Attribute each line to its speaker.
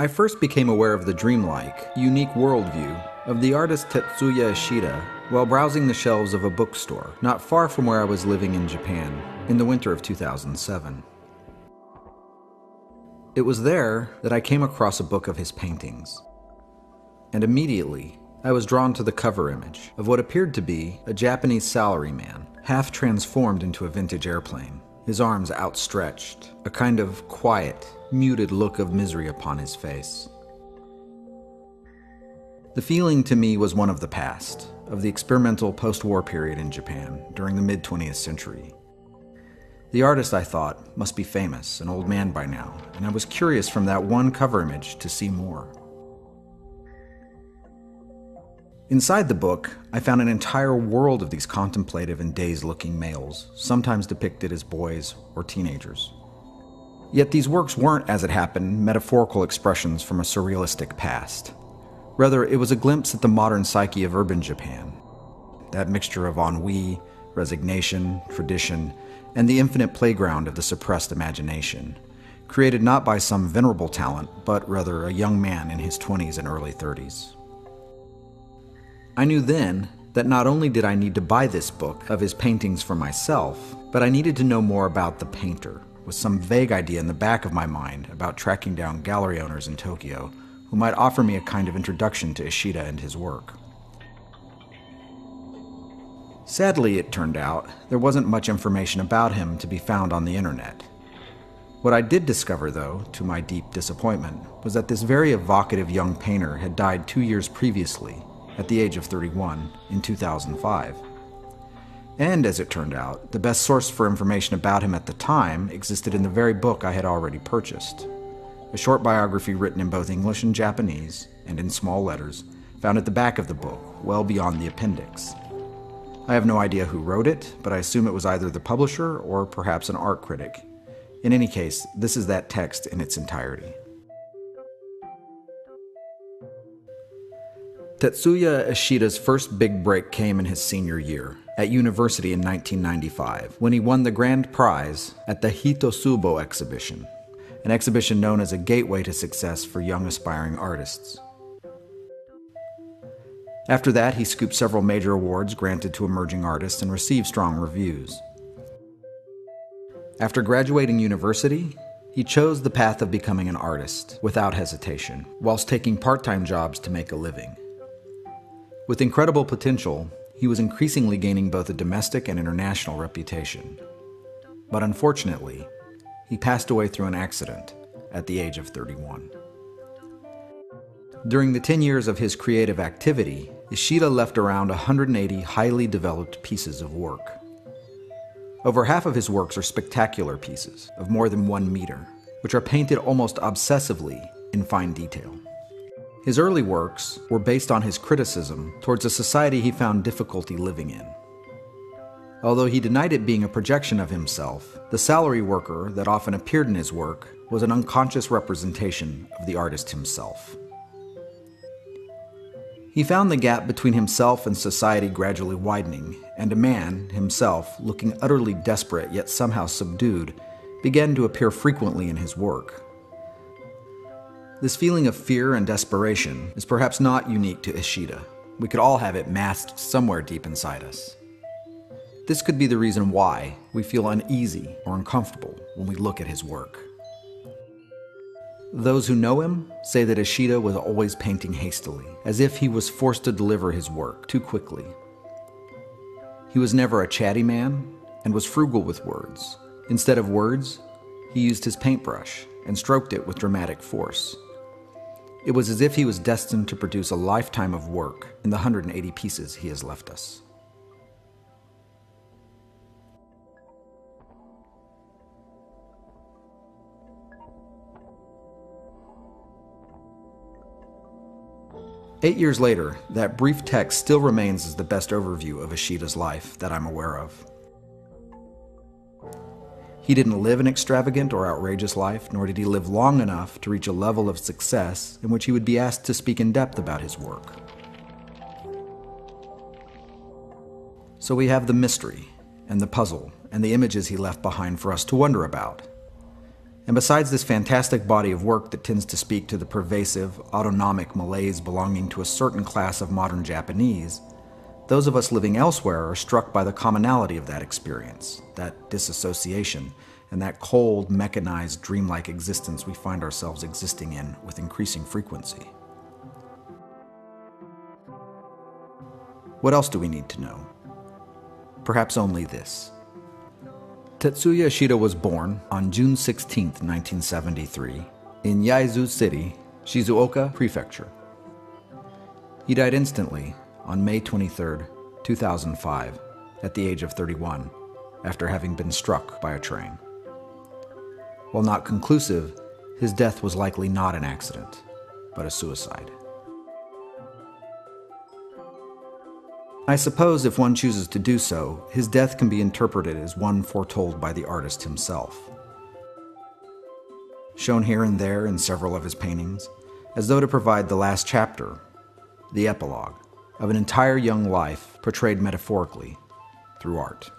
Speaker 1: I first became aware of the dreamlike, unique worldview of the artist Tetsuya Ishida while browsing the shelves of a bookstore not far from where I was living in Japan in the winter of 2007. It was there that I came across a book of his paintings, and immediately I was drawn to the cover image of what appeared to be a Japanese salaryman, half transformed into a vintage airplane, his arms outstretched, a kind of quiet, muted look of misery upon his face. The feeling to me was one of the past, of the experimental post-war period in Japan during the mid-20th century. The artist, I thought, must be famous, an old man by now, and I was curious from that one cover image to see more. Inside the book, I found an entire world of these contemplative and dazed-looking males, sometimes depicted as boys or teenagers. Yet these works weren't, as it happened, metaphorical expressions from a surrealistic past. Rather, it was a glimpse at the modern psyche of urban Japan, that mixture of ennui, resignation, tradition, and the infinite playground of the suppressed imagination, created not by some venerable talent, but rather a young man in his 20s and early 30s. I knew then that not only did I need to buy this book of his paintings for myself, but I needed to know more about the painter, with some vague idea in the back of my mind about tracking down gallery owners in Tokyo who might offer me a kind of introduction to Ishida and his work. Sadly, it turned out, there wasn't much information about him to be found on the internet. What I did discover, though, to my deep disappointment, was that this very evocative young painter had died 2 years previously, at the age of 31, in 2005. And, as it turned out, the best source for information about him at the time existed in the very book I had already purchased. A short biography written in both English and Japanese, and in small letters, found at the back of the book, well beyond the appendix. I have no idea who wrote it, but I assume it was either the publisher or perhaps an art critic. In any case, this is that text in its entirety. Tetsuya Ishida's first big break came in his senior year, at university in 1995, when he won the grand prize at the Hitotsubo exhibition, an exhibition known as a gateway to success for young aspiring artists. After that, he scooped several major awards granted to emerging artists and received strong reviews. After graduating university, he chose the path of becoming an artist without hesitation, whilst taking part-time jobs to make a living. With incredible potential, he was increasingly gaining both a domestic and international reputation. But unfortunately, he passed away through an accident at the age of 31. During the 10 years of his creative activity, Ishida left around 180 highly developed pieces of work. Over half of his works are spectacular pieces of more than 1 meter, which are painted almost obsessively in fine detail. His early works were based on his criticism towards a society he found difficulty living in. Although he denied it being a projection of himself, the salary worker that often appeared in his work was an unconscious representation of the artist himself. He found the gap between himself and society gradually widening, and a man, himself, looking utterly desperate yet somehow subdued, began to appear frequently in his work. This feeling of fear and desperation is perhaps not unique to Ishida. We could all have it masked somewhere deep inside us. This could be the reason why we feel uneasy or uncomfortable when we look at his work. Those who know him say that Ishida was always painting hastily, as if he was forced to deliver his work too quickly. He was never a chatty man and was frugal with words. Instead of words, he used his paintbrush and stroked it with dramatic force. It was as if he was destined to produce a lifetime of work in the 180 pieces he has left us. Eight years later, that brief text still remains as the best overview of Ishida's life that I'm aware of. He didn't live an extravagant or outrageous life, nor did he live long enough to reach a level of success in which he would be asked to speak in depth about his work. So we have the mystery, and the puzzle, and the images he left behind for us to wonder about. And besides this fantastic body of work that tends to speak to the pervasive, autonomic malaise belonging to a certain class of modern Japanese, those of us living elsewhere are struck by the commonality of that experience, that disassociation, and that cold, mechanized, dreamlike existence we find ourselves existing in with increasing frequency. What else do we need to know? Perhaps only this. Tetsuya Ishida was born on June 16, 1973, in Yaizu City, Shizuoka Prefecture. He died instantly on May 23, 2005, at the age of 31, after having been struck by a train. While not conclusive, his death was likely not an accident, but a suicide. I suppose if one chooses to do so, his death can be interpreted as one foretold by the artist himself. Shown here and there in several of his paintings, as though to provide the last chapter, the epilogue, of an entire young life portrayed metaphorically through art.